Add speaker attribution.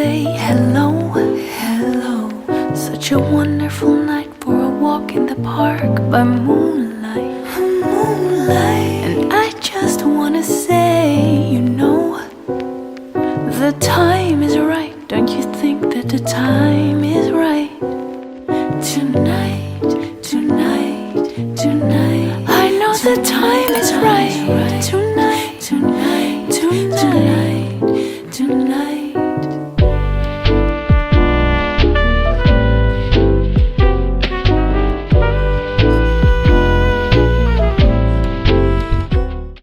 Speaker 1: say hello, hello. Such a wonderful night for a walk in the park by moonlight, moonlight. And I just wanna say, you know, the time is right. Don't you think that the time is right? Tonight, tonight, tonight. I know the time is right. Tonight, tonight, tonight.